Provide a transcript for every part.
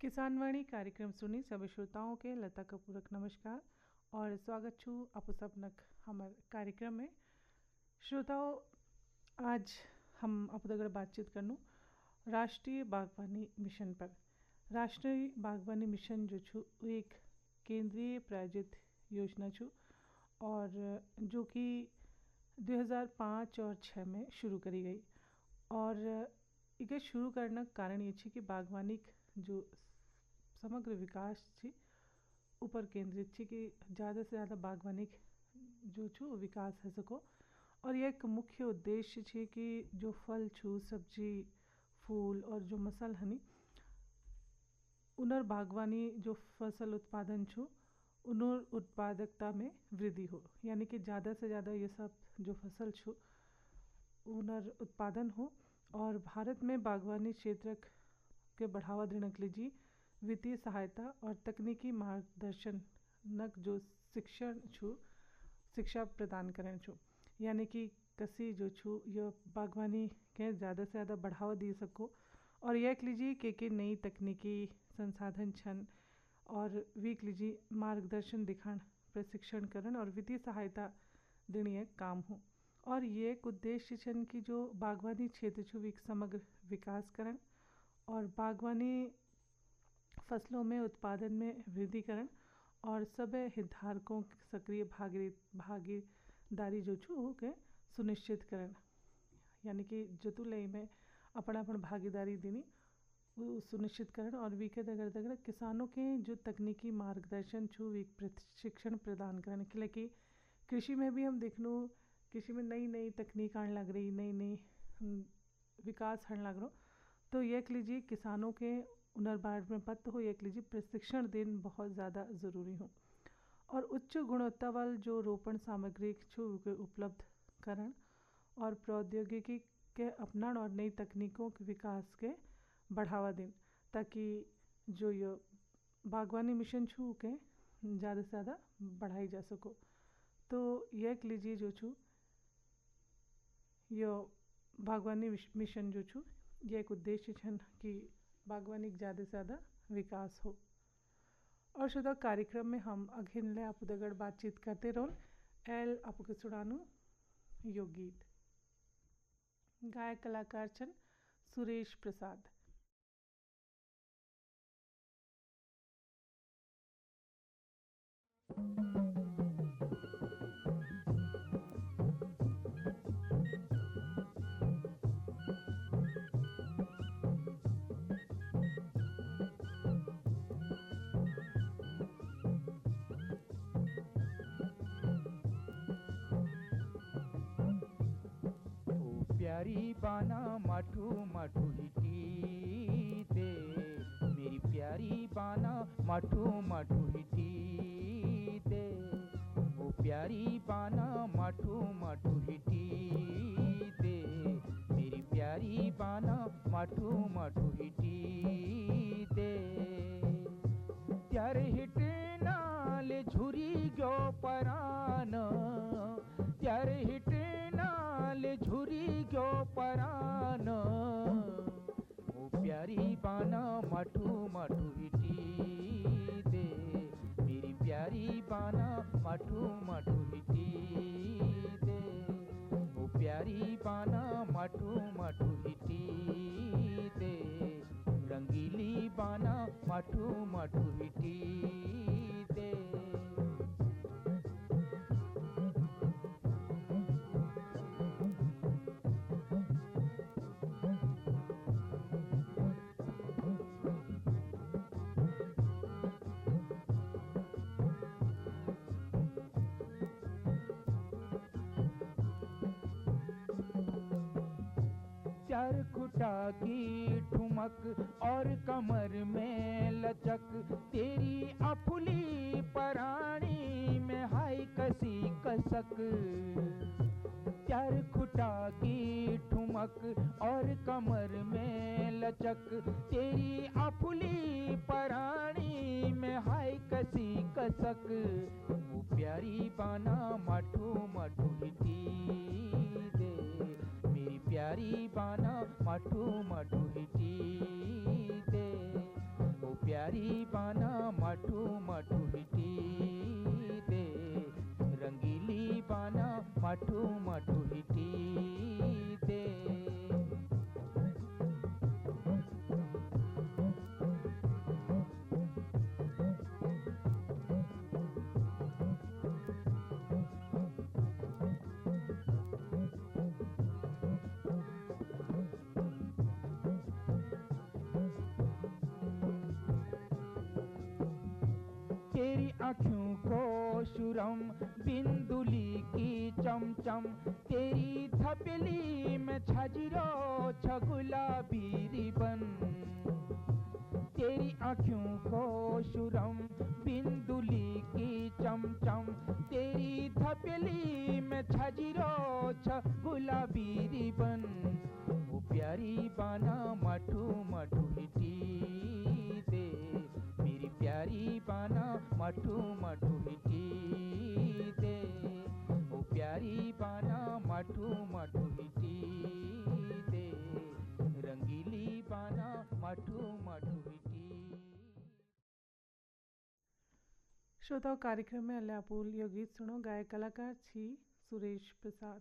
किसान वाणी कार्यक्रम सुनी सभी श्रोताओं के लता का पूरक नमस्कार और स्वागत छू आप सबनक हमार कार्यक्रम में। श्रोताओं, आज हम आप दगड़ बातचीत करनू राष्ट्रीय बागवानी मिशन पर। राष्ट्रीय बागवानी मिशन जो छू एक केंद्रीय प्रायोजित योजना छू और जो कि 2005 और 6 में शुरू करी गई। और इके शुरू करने का कारण ये कि बागवानी जो समग्र विकास छी ऊपर केंद्रित छी कि ज़्यादा से ज़्यादा बागवानी जो छू विकास है सको। और यह एक मुख्य उद्देश्य छी कि जो फल छू सब्जी फूल और जो मसल हनी उनर बागवानी जो फसल उत्पादन छू उनर उत्पादकता में वृद्धि हो, यानी कि ज़्यादा से ज़्यादा ये सब जो फसल छू उनर उत्पादन हो। और भारत में बागवानी क्षेत्र के बढ़ावा देने के लिए वित्तीय सहायता और तकनीकी मार्गदर्शन नक जो शिक्षा प्रदान करें छू, यानी कि कसी जो छू यह बागवानी के ज़्यादा से ज़्यादा बढ़ावा दे सको। और यह लीजिए के नई तकनीकी संसाधन छन और वीक लीजिए मार्गदर्शन दिखाण प्रशिक्षण करण और वित्तीय सहायता देनी एक काम हो। और ये एक उद्देश्य छन कि जो बागवानी क्षेत्र छू विक समग्र विकास करण और बागवानी फसलों में उत्पादन में वृद्धि करण और सब हितधारकों की सक्रिय भागीदारी जो छू के सुनिश्चित करण, यानी कि जतुलय में अपना भागीदारी देनी वो सुनिश्चित करण। और वीके दगड़ किसानों के जो तकनीकी मार्गदर्शन छू वीक प्रशिक्षण प्रदान करण के लिए कि कृषि में भी हम देखनू कृषि में नई नई तकनीक आने लग रही, नई नई विकास होने लग रहा। तो ये लीजिए किसानों के उनर बारे में पता हो, ये लीजिए प्रशिक्षण देना बहुत ज़्यादा ज़रूरी हो। और उच्च गुणवत्ता वाल जो रोपण सामग्री छू के उपलब्ध करण और प्रौद्योगिकी के अपनाण और नई तकनीकों के विकास के बढ़ावा दें, ताकि जो ये बागवानी मिशन छू के ज़्यादा से ज़्यादा बढ़ाई जा सको। तो ये लीजिए जो छू यो बागवानी मिशन जो छू ये एक उद्देश्य छन कि बागवानी ज़्यादा से ज़्यादा विकास हो। और शुदा कार्यक्रम में हम अघिन ले आप दगड़ बातचीत करते रहो एल आपके सुनानू यो गीत। गायक कलाकार छन सुरेश प्रसाद। प्यारी बाना माठू माठू हिटी दे, मेरी प्यारी बाना माठू माठू हिटी दे। वो प्यारी बाना माठू माठू हिटी दे, मेरी प्यारी बाना माठू माठू हिटी दे। त्यारे हिटे नाले झुरी गयो परान, त्यारे हिटे नाले झुरी गयो परान। वो प्यारी बाना माठू माठू हिटी दे, मेरी प्यारी बाना माठू माठू हिटी दे। वो प्यारी बाना माठू माठू हिटी दे, रंगीली बाना माठू माठू हिटी दे। चार खुटा की ठुमक और कमर में लचक, तेरी अफुली परानी में हाय कसी कसक। चार खुटा की ठुमक और कमर में लचक, तेरी अफुली परानी में हाय कसी कसक। वो प्यारी बाना माठू माठू हिटी दे, मेरी प्यारी बाना माठू माठू हिटी दे। वो प्यारी बाना मठू मठू हिटी दे, रंगीली बाना मठू मठू हिटी दे। तेरी आँखों को सुरम बिंदुली की चमचम, तेरी थपली में छजरो छगुलाबी रिबन। तेरी आँखों को सुरम बिंदुली की चमचम, तेरी थपली में छजरो छगुलाबी रिबन। वो प्यारी बाना मठू मठू हिटी दे, मेरी प्यारी बाना मठू मठू हिटी दे। ओ प्यारी बाना मठू मठू हिटी दे, रंगीली बाना मठू मठू हिटी। श्रोताओं, कार्यक्रम में अल्लाह अपूल यो गीत सुनो। गायक कलाकार छी सुरेश प्रसाद।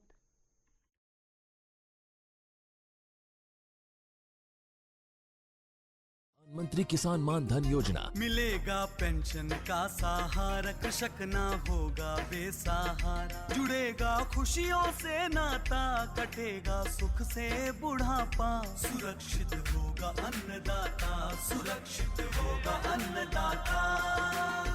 मंत्री किसान मान धन योजना, मिलेगा पेंशन का सहारा, कृषक ना होगा बेसहारा। जुड़ेगा खुशियों से नाता, कटेगा सुख से बुढ़ापा। सुरक्षित होगा अन्नदाता, सुरक्षित होगा अन्नदाता।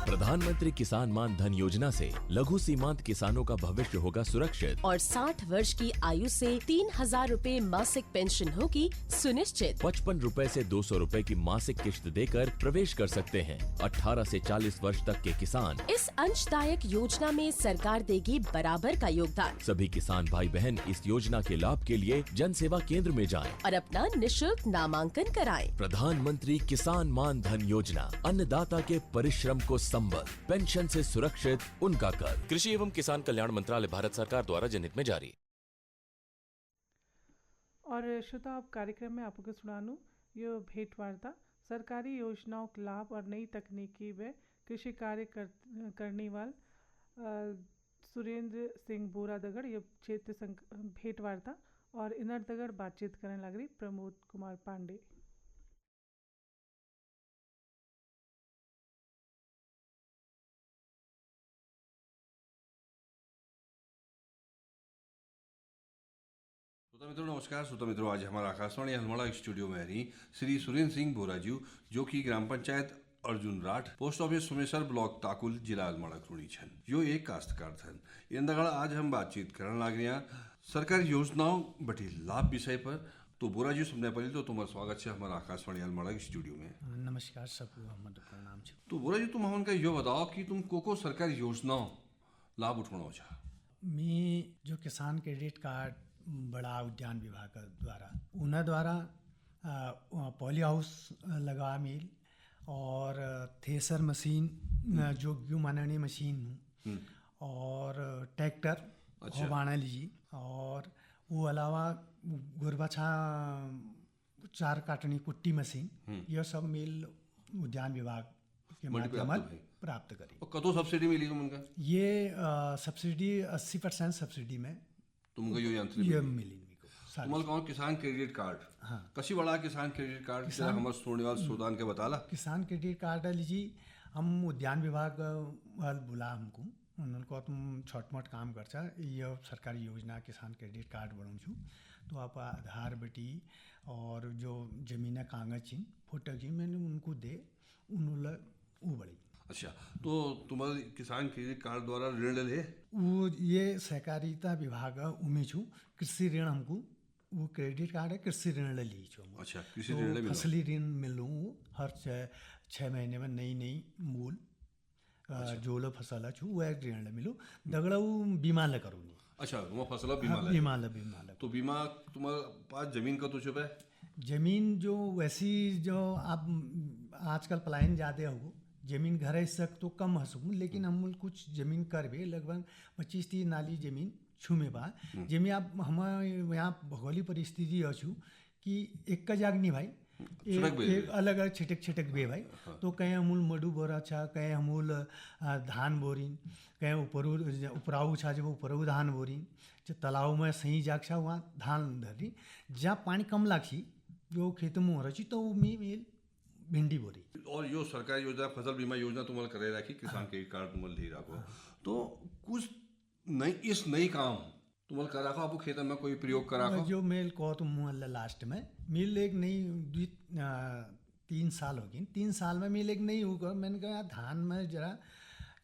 प्रधानमंत्री किसान मान धन योजना से लघु सीमांत किसानों का भविष्य होगा सुरक्षित। और 60 वर्ष की आयु से 3000 रूपए मासिक पेंशन होगी सुनिश्चित। 55 रूपए से 200 रूपए की मासिक किश्त देकर प्रवेश कर सकते हैं 18 से 40 वर्ष तक के किसान। इस अंशदायक योजना में सरकार देगी बराबर का योगदान। सभी किसान भाई बहन इस योजना के लाभ के लिए जन सेवा केंद्र में जाएं। और अपना निशुल्क नामांकन कराएं। प्रधानमंत्री किसान मान धन योजना, अन्नदाता के परिश्रम को संबल, पेंशन से सुरक्षित उनका कर। कृषि एवं किसान कल्याण मंत्रालय, भारत सरकार द्वारा जनहित में जारी। और श्रोता, अब कार्यक्रम में आपको सुनानू यो भेंट वार्ता सरकारी योजनाओं के लाभ और नई तकनीकी व कृषि कार्य करने वाले सुरेंद्र सिंह बोरा दगड़ ये क्षेत्र भेंट वार्ता और इनर दगड़ बातचीत करने लग रही प्रमोद कुमार पांडे। श्रोता मित्रों नमस्कार। श्रोता मित्रों, आज हमारा आकाशवाणी हलमाड़ा स्टूडियो में रही श्री सुरेंद्र सिंह बोराजी, जो कि ग्राम panchayat Arjun Rath, post office Sumesar, block Takul, जिला हलमाड़ा क्रूणी छन। यो एक काश्तकार थन। इन दगड़ आज हम बातचीत करने लग रहे हैं सरकारी योजनाओं बटी लाभ विषय पर। तो बोराजी, सुनने पहले तो तुम्हारा स्वागत है हमारा आकाशवाणी हलमाड़ा स्टूडियो में। नमस्कार सबको, हमको प्रणाम। तो बोराजी, तुम हमका यो बताओ कि तुम को सरकारी योजनाओं लाभ उठाना चाह। मैं जो किसान क्रेडिट कार्ड बड़ा उद्यान विभाग द्वारा उन्हें द्वारा पॉली हाउस लगा मिल और थ्रेसर मशीन जो गेहूं मानने मशीन और ट्रैक्टर हो बाना लीजिए। और वो अलावा गुरबछा 4 काटनी कुट्टी मशीन, यह सब मिल उद्यान विभाग के माध्यम प्राप्त करी। और कतो सब्सिडी मिली तुमका? ये सब्सिडी 80% सब्सिडी में तुमको यो यंत्र ये मिली। तुम्हारा कौन किसान क्रेडिट कार्ड? हाँ, कसी बड़ा किसान क्रेडिट कार्ड हमारे सुनने सुदान के बताला। किसान क्रेडिट कार्ड लीजिए। हम उद्यान विभाग बुला हमको, उनको तुम छोट मोट काम करचा, ये सरकारी योजना किसान क्रेडिट कार्ड बनू छू। तो आप आधार बेटी और जो जमीन कागज छी फोटो जी मैंने उनको दे उन्होंने वो बड़ी। अच्छा, तो तुम्हारे किसान क्रेडिट कार्ड द्वारा ऋण ले वो ये सहकारिता विभाग उम्मीद छू कृषि ऋण हमको वो क्रेडिट कार्ड है, कृषि ऋण ले ली छो। अच्छा, कृषि ऋण ले फसली ऋण मिलूँ हर 6 महीने में नई मूल जो लो फसल है छू वह ऋण ले मिलूँ। दगड़ा वो बीमा ले करूँ। अच्छा, तुम्हारा फसल बीमा ले? बीमा ले। तो बीमा तुम्हारे पास जमीन का तो छुपा है? जमीन जो वैसी जो आप आजकल पलायन ज़्यादा हो, जमीन घर सक तो कम हसूँ, लेकिन हम कुछ जमीन कर भी लगभग 25-30 नाली जमीन छूमे बा। जमीन आप हमारे यहाँ भौगोलिक परिस्थिति अच्छू कि एक का जाग नहीं भाई, छिटक बे एक अलग अलग छिटक छिटक बे भाई। तो कहीं अमूल मडू बोरा छा, कहीं अमूल धान बोरी, कहीं उपराऊ छा जब उपराऊ धान बोरी, जो तालाब में सही जाग छा वहाँ धान धरी, जहाँ पानी कम लागी जो खेत में हो रही तो मी भिंडी बोरी। और यो सरकारी योजना फसल बीमा योजना तुम्हारे करे राखी, किसान क्रेडिट कार्ड तुम्हारे ले राखो, तो कुछ नई इस नई काम तुम्हारे कर रखो, आपको खेत में कोई प्रयोग करा जो मेल को तुम लास्ट में मिल एक नई 3 साल हो गई, 3 साल में मिल एक नई होगा। मैंने कहा धान में जरा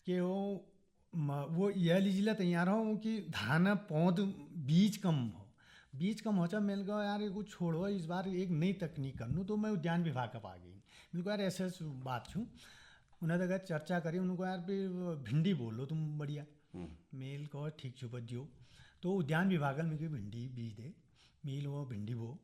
कि वो यह लीजिए तैयार हो कि धान पौध बीज कम हो, चाहे मैंने कहा यार कुछ छोड़ो इस बार एक नई तकनीक कर लूँ। तो मैं उद्यान विभाग का पा गई, मेरे को यार ऐसे बात छूँ, उन्हें अगर चर्चा करी उनको यार भिंडी बोलो तुम बढ़िया, मेल को ठीक छुप दियो। तो उद्यान विभाग में कोई भिंडी बीज दे, मील वो भिंडी बो,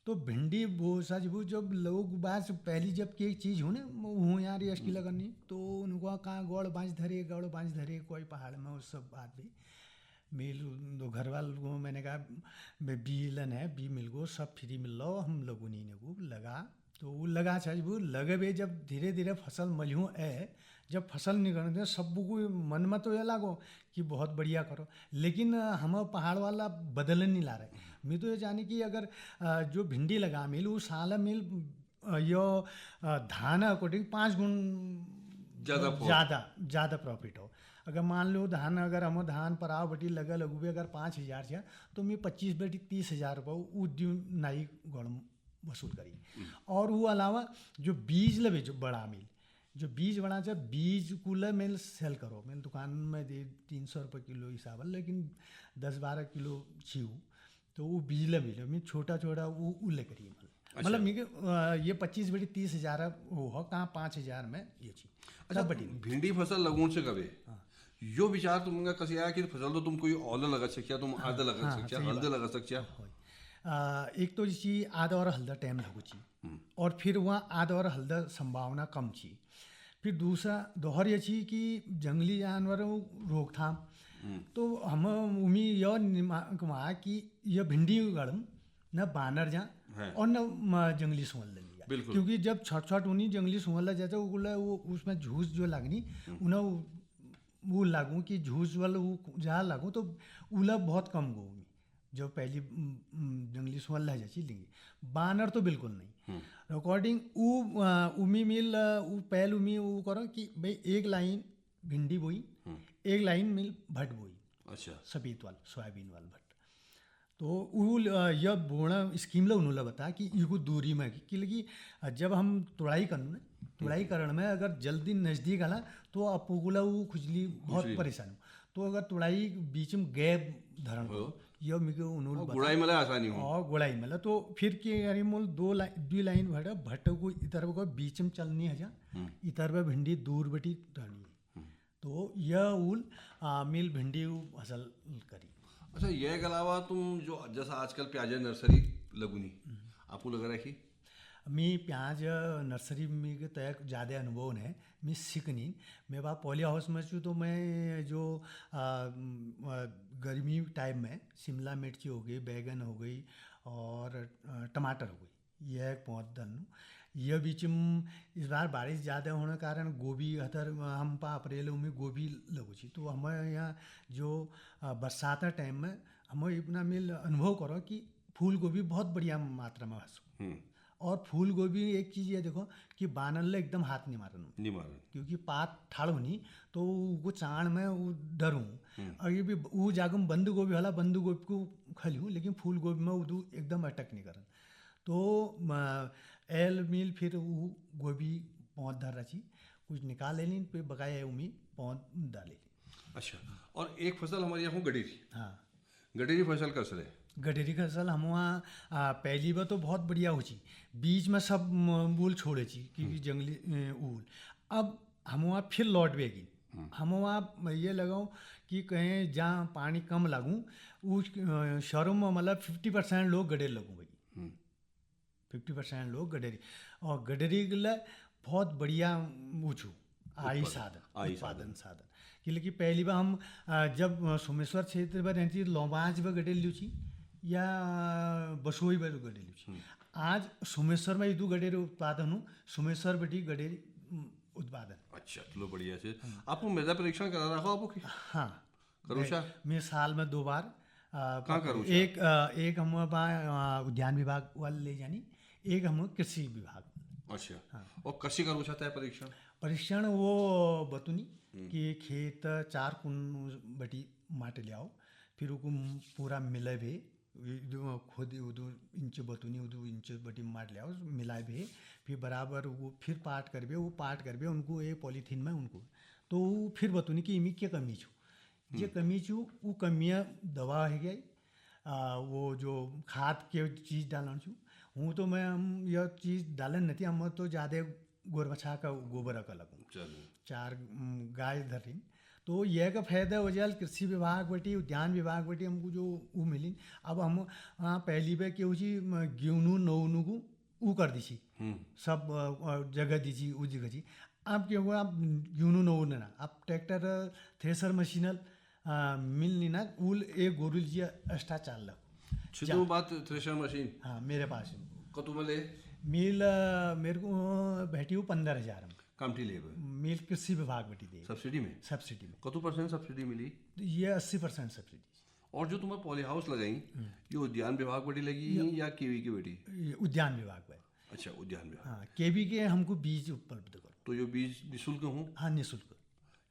तो भिंडी बो सच वो जब लोग बात पहली जब की चीज़ हो ना हूँ यार ये अश्कीला करनी, तो उनको कहाँ गौड़ बाँच धरे कोई पहाड़ में उस सब बात भी मिल दो घर वालों को मैंने कहा बीलन है बी मिल गो सब फ्री मिल लो, हम लोगों ने को लगा। तो वो लगा छा वो लगे बे जब धीरे धीरे फसल मलियों है, जब फसल निकलते सब को मन में तो ये लागो कि बहुत बढ़िया करो, लेकिन हम पहाड़ वाला बदलन नहीं ला रहे। मैं तो ये जाने कि अगर जो भिंडी लगा मिल वो साल मिल यो धान अकॉर्डिंग 5 गुण ज़्यादा प्रॉफिट हो। अगर मान लो धान अगर हम धान पर आओ बटी लगा लगू भी अगर 5,000 छा तो मैं 25 बटी 30,000 रुपये उद्यू नाई गौड़ वसूल करी। और वो अलावा जो बीज लगे जो बड़ा मिल जो बीज बना चाहे बीज कूलर में सेल करो, मैंने दुकान में दे 300 रुपये किलो हिसाब है, लेकिन 10-12 किलो छीव तो वो बीज लगे मैं छोटा वो ले करिए मतलब मैं ये 25 बटी 30,000 हो कहाँ 5,000 में ये चीज। अच्छा भिंडी फसल लगून से कभी यो विचार तुमने कसी आया कि फसल तो तुम कोई औल लगा सकिया, तुम आधा लगा सकिया, हल्दा लगा सकिया। एक तो जी आधा और हल्दा टाइम लगू ची, और फिर वहाँ आधा और हल्दा संभावना कम छी। फिर दूसरा दोहर ये छी कि जंगली जानवरों रोकथाम, तो हम उम्मी यह वहाँ कि यह भिंडी गड़म न बानर जा और न जंगली सुअल लिया, क्योंकि जब छोट उन्हीं जंगली सुअल जाता वो उसमें झूस जो लगनी उन्हें वो लागू कि झूस वाला वो जहाँ लागू तो उला बहुत कम गो जो पहली जंगली सुअल ला जाची लेंगे, बानर तो बिल्कुल नहीं। अकॉर्डिंग उमी मिल पहल उमी वो करो कि भाई एक लाइन भिंडी बोई, एक लाइन मिल भट बोई, अच्छा सफेद वाल सोयाबीन वाल भट। तो वो यह बोना स्कीम ला उन्होंने बता कि ये दूरी में कि जब हम तुड़ाई करना ना तुड़ाई करण में अगर जल्दी नज़दीक आला तो अपोगुला वो खुजली बहुत परेशान हो, तो अगर तुड़ाई बीच में गैप धरण हो यह मिगे उन्होंने गुड़ाई में आसानी हो और गुड़ाई में तो फिर के यानी मोल 2 लाइन भट को इधर को बीच में चलनी है जा इधर पे भिंडी दूर बटी टहनी, तो यह उल मिल भिंडी फसल करी। अच्छा ये के अलावा तुम जो जैसा आजकल प्याज नर्सरी लगुनी आपको लग रहा है कि मी प्याज नर्सरी में के तय ज़्यादा अनुभव है, मैं सीखनी मैं वहाँ पॉली हाउस में छूँ, तो मैं जो गर्मी टाइम में शिमला मिर्ची हो गई, बैगन हो गई और टमाटर हो गई, यह एक पौधन यह बीच में इस बार बारिश ज़्यादा होने के कारण गोभी हतर हम पा अप्रैल में गोभी लगू छी, तो हमें यहाँ जो बरसात टाइम में हमें इतना मिल अनुभव करो कि फूल गोभी बहुत बढ़िया मात्रा में हंसो। और फूल गोभी एक चीज़ ये देखो कि बानल ले एकदम हाथ नहीं मारन क्योंकि पात ठाड़ होनी तो वो चाण में वो डरूँ, और ये भी वो जागम बंद गोभी वाला बंद गोभी को खलूँ, लेकिन फूल गोभी में वो एकदम अटक नहीं करन। तो एल मिल फिर वो गोभी पौध धर रची कुछ निकाल लेनी फिर बकाया उम्मीद पौध डाले। अच्छा और एक फसल हमारे यहाँ गडेरी, हाँ गडेरी फसल कर सके गडेरी फसल हम वहाँ पहली बार तो बहुत बढ़िया हो ची, बीच में सब ऊल छोड़े ची क्योंकि जंगली ऊल। अब हम वहाँ फिर लौट बेगी, हम वहाँ ये लगाऊँ कि कहीं जहाँ पानी कम लागूँ उस शहरों में मतलब 50% लोग गडेर लगूँ भाई, 50% लोग गडेरी, और गडेरी के लिए बहुत बढ़िया ऊँचू आई उत्पादन साधन कि पहली बार हम जब सोमेश्वर क्षेत्र में रहती लौबाज में गडेर लूची या बसोई बेलू गडेली आज सोमेश्वर में इदू गडेरी उत्पादन हूँ सोमेश्वर बेटी गडेरी उत्पादन। अच्छा चलो बढ़िया से आपको मृदा परीक्षण करा रखा आपको कि हाँ करूशा मैं साल में 2 बार कहाँ करूशा एक हम उद्यान विभाग वाले ले जानी, एक हम कृषि विभाग। अच्छा और कशी करूशा था परीक्षण वो बतुनी कि खेत 4 कुन बटी माटे ले आओ फिर उको पूरा मिले भे खुद उदू इंच बतुनी उदू इंच बटी माट ले आओ मिलाए भे फिर बराबर वो फिर पाट करबे वो पाट करबे उनको ये पॉलीथीन में उनको तो फिर बतुनी कि इमी क्या कमी छू ये कमी छू वो कमियाँ दवा है गई वो जो खाद के चीज़ डालन छू हूँ तो मैं हम यह चीज़ डालन नहीं हम तो ज़्यादा गोर बछा का गोबर का लगूँ 4 गाय धरी तो यह का फायदा हो जाए कृषि विभाग बटी उद्यान विभाग बटी हमको जो वो मिली। अब हम पहली बार क्यों जी गेहूँ नौनू को वो कर दीची सब जगह दीची वो जगह जी अब क्यों आप गेहूँ नौ ना अब ट्रैक्टर थ्रेसर मशीनल मिल नहीं ना उल एक गोरुल जी एक्स्ट्रा चाल लो बात थ्रेसर मशीन हाँ मेरे पास कतुमले मिल मेरे को बैठी हूँ 15,000 कामठी लेबर मिल कृषि विभाग बैठी दे सब्सिडी में कतु % सब्सिडी मिली ये 80% सब्सिडी। और जो तुम्हें पॉली हाउस लगाई ये उद्यान विभाग बटी लगी या केवी की बेटी उद्यान विभाग में। अच्छा उद्यान विभाग हाँ केवी के हमको बीज उपलब्ध करो तो ये बीज निःशुल्क हूँ हाँ निःशुल्क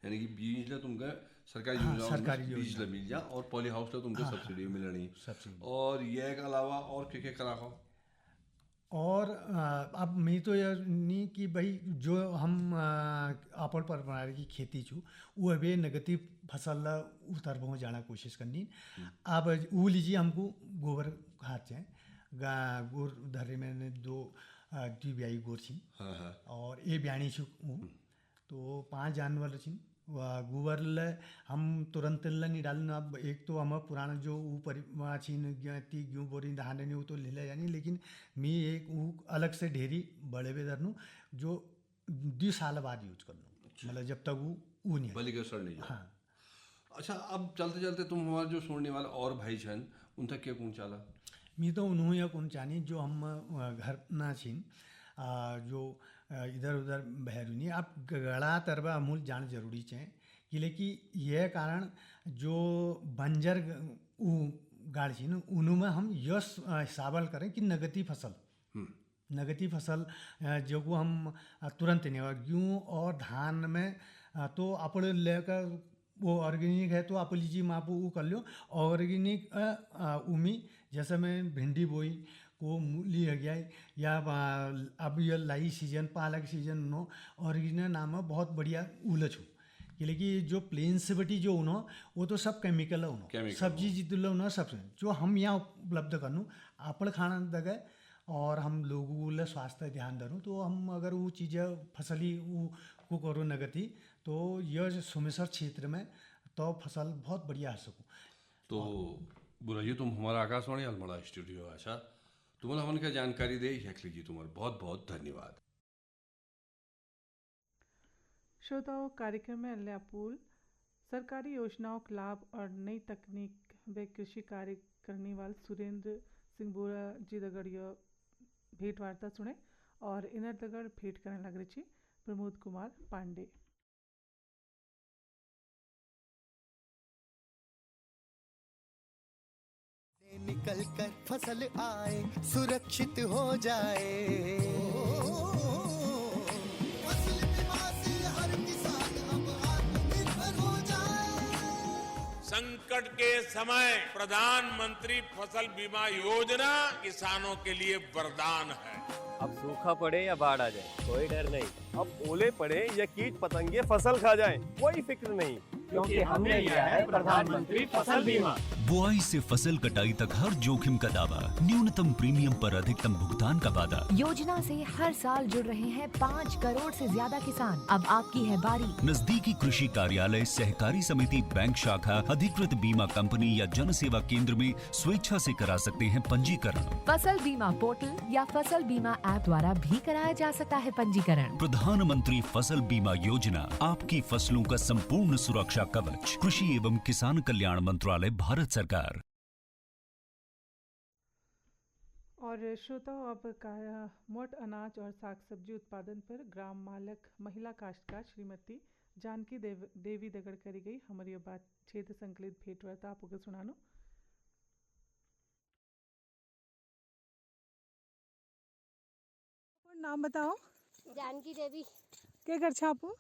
यानी कि बीज ला तुमका सरकारी सरकारी बीज ला मिल जा और पॉली हाउस ला तुमको सब्सिडी मिलनी और ये के अलावा और क्या करा खाओ और अब मैं तो यह नहीं कि भाई जो हम अपन पर की खेती छू वो अभी नगदी फसल उतर पहुँच जाना कोशिश करनी। अब वो लीजिए हमको गोबर खाद चाहिए गोर धरे मैंने 2 ब्याई गोर छी और ये ब्याणी छू तो 5 जानवर छी गोबर ले हम तुरंत नहीं डालना। अब एक तो हम पुराना जो ऊपर छीन गेहूँ बोरी धाने नहीं वो तो ले जानी लेकिन मैं एक वो अलग से ढेरी बड़े बेदरनू जो 2 साल बाद यूज करना मतलब जब तक वो नहीं बलि असर नहीं हाँ। अच्छा अब चलते चलते तुम हमारे जो सुनने वाले और भाई छन उन तक क्या कौन चाला मैं तो उन्होंने या कौन चाहनी जो हम घर ना छीन जो इधर उधर बहरूनी आप गड़ा तरबा अमूल जान जरूरी चाहिए कि लेकिन यह कारण जो बंजर गाड़ छी न उनमें हम यश हिसाबल करें कि नगदी फसल जो को हम तुरंत नहीं होगा गेहूँ और धान में तो अपन लेकर वो ऑर्गेनिक है तो आप लीजिए आप वो कर लो ऑर्गेनिक उमी जैसे मैं भिंडी बोई को मूली है गया या अब ये लाई सीजन पालक सीजन नो ओरिजिनल नाम है बहुत बढ़िया उलझ हो कि लेकिन जो प्लेन से बटी जो उन्हों वो तो सब केमिकल है उन्हों सब्जी जितने उन्हों सब जो हम यहाँ उपलब्ध करनू आपण खाना दगे और हम लोगों ले स्वास्थ्य ध्यान धरूँ तो हम अगर वो चीज़ें फसली वो को करो नगती तो यह सोमेश्वर क्षेत्र में तो फसल बहुत बढ़िया आ सकूँ। तो बुराई तुम हमारा आकाशवाणी अल्मोड़ा स्टूडियो अच्छा तुम्हें हमन क्या जानकारी दे लीजिए तुम्हारा बहुत बहुत धन्यवाद। श्रोताओं कार्यक्रम में अल्यापुल सरकारी योजनाओं का लाभ और नई तकनीक व कृषि कार्य करने वाले सुरेंद्र सिंह बोरा जी दगड़ भेंट वार्ता सुने और इनर दगड़ भेंट करने लग रही प्रमोद कुमार पांडे। निकल कर फसल आए सुरक्षित हो जाए फसल बीमा से हर किसान अब आत्मनिर्भर हो जाए। संकट के समय प्रधानमंत्री फसल बीमा योजना किसानों के लिए वरदान है। अब सूखा पड़े या बाढ़ आ जाए कोई डर नहीं, अब ओले पड़े या कीट पतंगे फसल खा जाए कोई फिक्र नहीं, क्योंकि हमने लिया है प्रधानमंत्री फसल बीमा। बुआई से फसल कटाई तक हर जोखिम का दावा, न्यूनतम प्रीमियम पर अधिकतम भुगतान का वादा। योजना से हर साल जुड़ रहे हैं 5 करोड़ से ज्यादा किसान। अब आपकी है बारी। नजदीकी कृषि कार्यालय, सहकारी समिति, बैंक शाखा, अधिकृत बीमा कंपनी या जन सेवा केंद्र में स्वेच्छा से करा सकते हैं पंजीकरण। फसल बीमा पोर्टल या फसल बीमा ऐप द्वारा भी कराया जा सकता है पंजीकरण। प्रधानमंत्री फसल बीमा योजना, आपकी फसलों का संपूर्ण सुरक्षा कवच। कृषि एवं किसान कल्याण मंत्रालय, भारत सरकार। और श्रोताओं अब का मोट अनाज और साग सब्जी उत्पादन पर ग्राम मालक महिला काश्तकार श्रीमती जानकी देवी दगड़ करी गई हमारी बात क्षेत्र संकलित भेंट वार्ता आपको सुनानो। नाम बताओ। जानकी देवी। क्या कर छा आपू?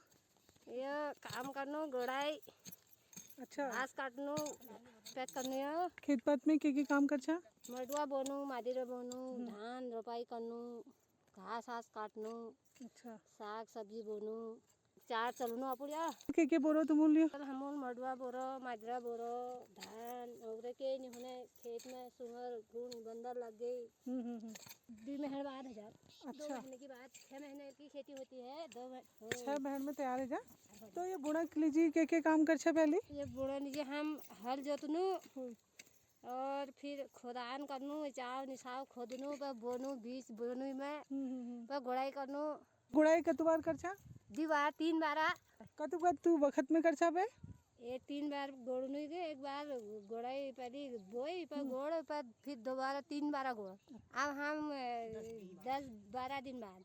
ये काम करनो गोड़ाई। अच्छा। घास काटनो पैक करनो यो। खेत पात में के काम कर छा? मडुआ बोनू मादिरा बोनू धान रोपाई करनो घास हास काटनो। अच्छा। साग सब्जी बोनू चार चलनो अपुड़िया। के बोरो तुम लियो? हम मडुआ बोरो मादिरा बोरो धान और के नहीं होने खेत में सुअर गुण बंदर लग गई। 2 महीने बाद 1000। अच्छा। 2 महीने के बाद 6 महीने की खेती होती है। 6 महीने में तैयार है जा। तो ये बुणक लीजिए के काम कर छा पहले? ये बुणा लीजिए हम हल जोतनु और फिर खोदान करनू चाव निसाव खोदनू पर बोनू बीज बोनू में पर गुड़ाई करनू। गुड़ाई कतु कर छा? 2 बार 3 बार। कतु तू वक्त में कर छा पे? ये 3 बार गोड़नू के एक बार गोड़ाई पहली बोई पर गोड़ पर फिर दोबारा 3 बार गोड़। अब हम 10-12 दिन बाद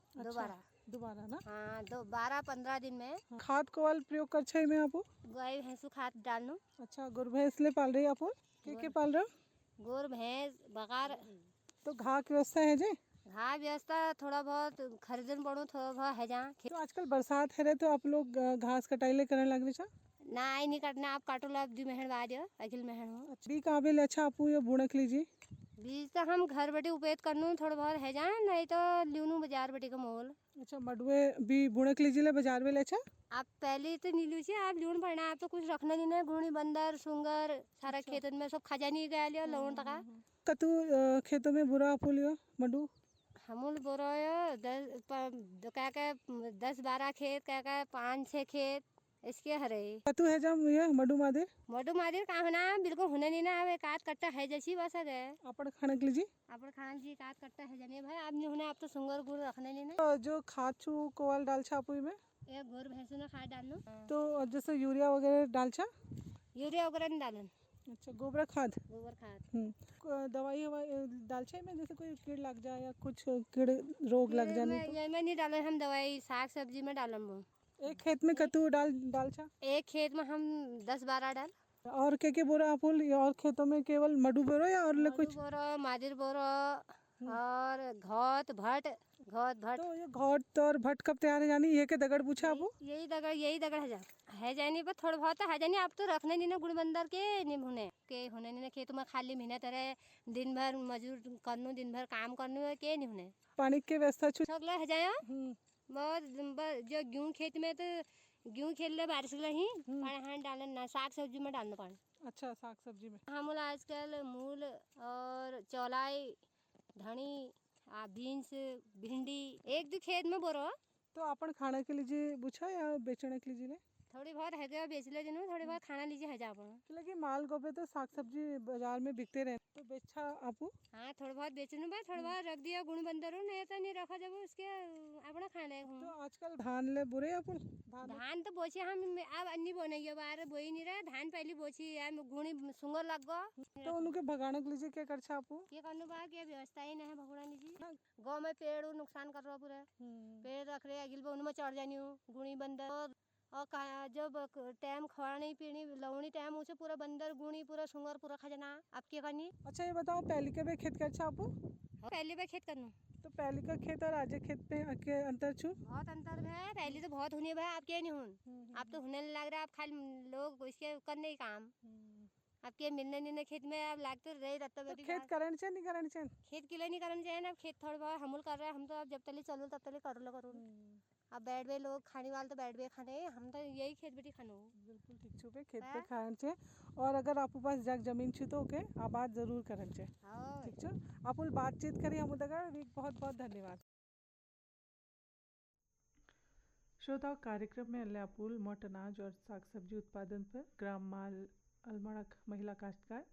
दोबारा ना? हाँ 12-15 दिन में। खाद को वाल प्रयोग कर छा में आपो? गाय भैंसु खाद डालनू। अच्छा गुर भैंस ले पाल रही आपो? के पाल रहे हो? गोर भैंस बकार। तो घास की व्यवस्था है जे? हाँ व्यवस्था थोड़ा बहुत खरीदन पड़ो थोड़ा बहुत है जहाँ। तो आजकल बरसात है रहे तो आप लोग घास कटाई ले करने लग रहे छा? ना आई नहीं काटना आप काटो ला 2 महीने बाद अगले महीने हो। अच्छा भी काबिल अच्छा आपू ये बुणक लीजिए। बीज तो हम घर बैठे उपयोग करनू थोड़ा बहुत है जहाँ नहीं तो ल्यूनू बाजार बैठे का मोल। अच्छा मडवे भी बुणक लीजिए ले बाजार में ले अच्छा? आप पहले तो नहीं लीजिए आप ल्यून पड़ना आप तो कुछ रखना नहीं ना गुणी बंदर सुंगर सारा खेतन में सब खजा नहीं गया लियो लौन टका। कतु खेतों में बुरा आपू लियो मडू? हमूल बोरो 10-12 खेत क्या 5-6 खेत इसके हरे। कतु है जब ये मडू मादिर का होना बिल्कुल होने नहीं ना अब काट कट्टा है जैसी बस है। अपन खाने के लीजिए? अपन खाना जी काट कट्टा है जाने भाई आप नहीं होने आप तो सुंगर गुड़ रखने नहीं ना। तो जो खाद छू कोवाल डाल छा आपू में? ये गोर भैंसों ने खाद डालनो। तो जैसे यूरिया वगैरह डाल छा? यूरिया वगैरह नहीं डालन। अच्छा गोबर खाद? गोबर खाद। दवाई डाल छे में जैसे कोई कीड़ लग जाए या कुछ कीड़ रोग लग जाने तो? ये में नहीं डालन हम दवाई साग सब्जी में डालन वो। एक खेत में कतु डाल छा? एक खेत में हम 10-12 डाल। और के बोरा आप और खेतों में केवल मडू बोरो या और कुछ? बोरो मादिर बोरो और घोट भट। तो ये घोट और भट कब तैयार है जानी ये के दगड़ पूछा आपको? यही दगड़ है जानी पर थोड़ा बहुत है जानी आप तो रखने नहीं ना गुड़ बंदर के नहीं होने नहीं ना खेतों में खाली मेहनत रहे दिन भर मजूर करनू दिन भर काम करनू के नहीं होने। पानी की व्यवस्था सगला है जाए बहुत जो गेहूँ खेत में तो गेहूँ खेल ले बारिश ही पानी डालना ना साग सब्जी में डालना पानी। अच्छा साग सब्जी में हम आजकल मूल और चौलाई धनी बीन्स भिंडी 1-2 खेत में बोरो। तो अपन खाना के लीजिए बुझा या बेचने के लीजिए? थोड़ी बहुत है गया बेच ले जिन्हों थोड़ी बहुत खाना लीजिए है जा लगे माल गोबे तो साग सब्जी बाजार में बिकते रहे तो बेचा आपू? हाँ थोड़ा बहुत बेचने बाद थोड़ा बहुत रख दिया गुण बंदर नहीं तो नहीं रखा जब उसके अपना खाने। तो आजकल धान ले बुरे अपन धान तो बोची हम अब अन्नी बोने बार बोई नहीं रहा धान पहली बोची गुणी सुंगर लग गो तो उनके भगाने के लीजिए क्या कर छा आपू? ये करने बा क्या व्यवस्था ही नहीं भगोड़ा लीजिए। गाँव में पेड़ नुकसान कर रहा पूरा पेड़ रख रहे अगिल उनमें चढ़ जानी गुणी बंदर और जब टाइम खवानी पीनी लवनी टाइम उसे पूरा बंदर गुणी पूरा सुंगर पूरा खजना अब क्या करनी। अच्छा ये बताओ पहले के खेत कर छा आपू? पहले पे खेत करना तो पहले का खेत और आज खेत पे के अंतर छू? बहुत अंतर है पहले तो बहुत होने भाई आप क्या नहीं हूँ अब तो होने लग रहा है आप खाली लोग इसके करने काम अब के मिलने नहीं खेत में अब लागते रहे रहता तो खेत करने चाहिए नहीं करने चाहिए? खेत के लिए नहीं करना चाहिए ना खेत थोड़ा बहुत हमूल कर रहे हैं हम तो अब जब तक चलो तब तक करो अब बैठ गए लोग खाने वाले तो बैठ गए खाने हम तो यही खेत बेटी खानो बिल्कुल ठीक छुपे खेत पे खाने चाहिए और अगर आपके पास जग जमीन छू तो ओके आबाद जरूर करना चाहिए ठीक छो आप बातचीत करिए हम उधर बहुत बहुत धन्यवाद। श्रोताओं कार्यक्रम में अल्यापुल मोट अनाज और साग सब्जी उत्पादन पर ग्राम माल अलमड़क महिला काश्तकार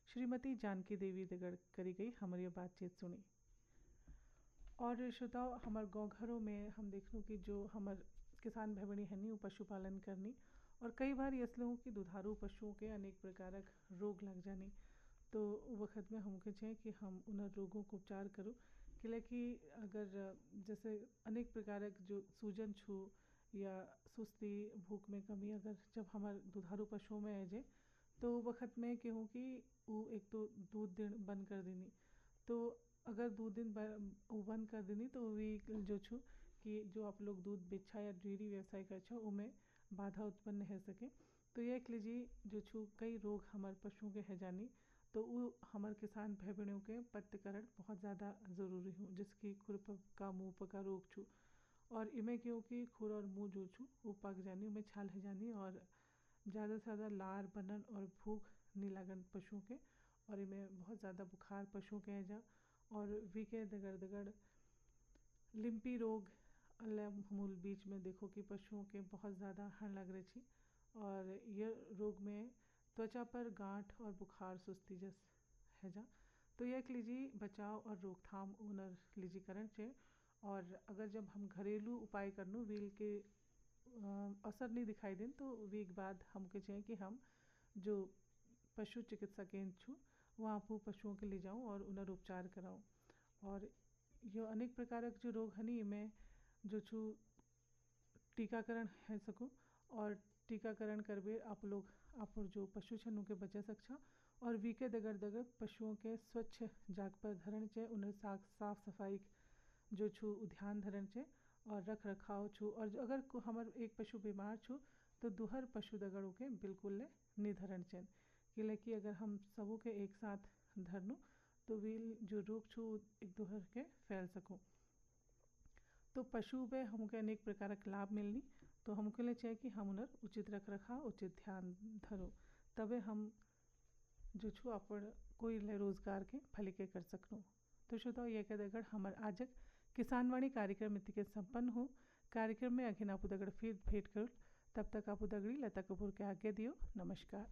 श्रीमती जानकी देवी दगड़ करी गई हमारी बातचीत सुनी। और श्रोताओं हमारे गाँव घरों में हम देखूँ कि जो हमारे किसान भैबणी हनी पशुपालन करनी और कई बार इसलिए कि दुधारू पशुओं के अनेक प्रकार रोग लग जानी तो वक्त में हमके चाहिए कि हम उन रोगों को उपचार करो कि अगर जैसे अनेक प्रकार जो सूजन छू या सुस्ती भूख में कमी अगर जब हमारे दुधारू पशुओं में आ जाए तो वक्त में कहूँ कि वो एक तो दूध दिन बंद कर देनी। तो अगर दूध दिन बंद कर देनी तो वी जो छू कि जो आप लोग दूध बेचा या डेयरी व्यवसाय कर छो उनमें बाधा उत्पन्न है सके। तो ये कह लीजिए जो छू कई रोग हमारे पशुओं के है जानी तो वो हमारे किसान भाई बहनों के पत्तकरण बहुत ज़्यादा ज़रूरी हो जिसकी खुरप का मुँह का रोग छू और इमें क्यों कि खुर और मुँह जो छू वो पक जानी उनमें छाल है जानी और ज़्यादा से ज़्यादा लार बनन और भूख नहीं लागन पशुओं के और इनमें बहुत ज़्यादा बुखार पशुओं के है जा और वी के दगड़ दगड़ लिम्पी रोग मूल बीच में देखो कि पशुओं के बहुत ज़्यादा हण लग रही थी और ये रोग में त्वचा पर गांठ और बुखार सुस्ती जस है जा। तो यह लीजिए बचाव और रोकथाम उनर लीजिए करण चाहिए और अगर जब हम घरेलू उपाय करनू व्हील के असर नहीं दिखाई दें तो वीक बाद हमके चाहिए कि हम जो पशु चिकित्सा केंद्र छू वहाँ पर पशुओं के ले जाऊँ और उनर उपचार कराऊँ। और ये अनेक प्रकार जो रोग हनी में जो छू टीकाकरण है सको और टीकाकरण करबे आप लोग आप जो पशु छन उनके बचा सकछा और वीके दगड़ दगड़ पशुओं के स्वच्छ जाग पर धरण चाहिए उन्हें साफ सफाई जो छू ध्यान धरण चाहिए और रख रखाव छू और अगर हमार एक पशु बीमार छू तो दुहर पशु दगड़ों के बिल्कुल निधरण चाहिए कि अगर हम सबों के एक साथ धरनू तो वील जो रोग छू एक दुहर के फैल सको। तो पशु पे हमके अनेक प्रकार का लाभ मिलनी तो हमके लिए चाहिए कि हम उन्हें उचित रख रखा उचित ध्यान धरो तबे हम जो छू अपन कोई रोजगार के फलिके कर सकूँ। तो श्रोताओ ये कह दगड़ हमार आजक किसानवाणी कार्यक्रम के संपन्न हो कार्यक्रम में अघिन आपू दगड़ फिर भेंट करो तब तक आपू दगड़ी लता कपूर के आगे दियो नमस्कार।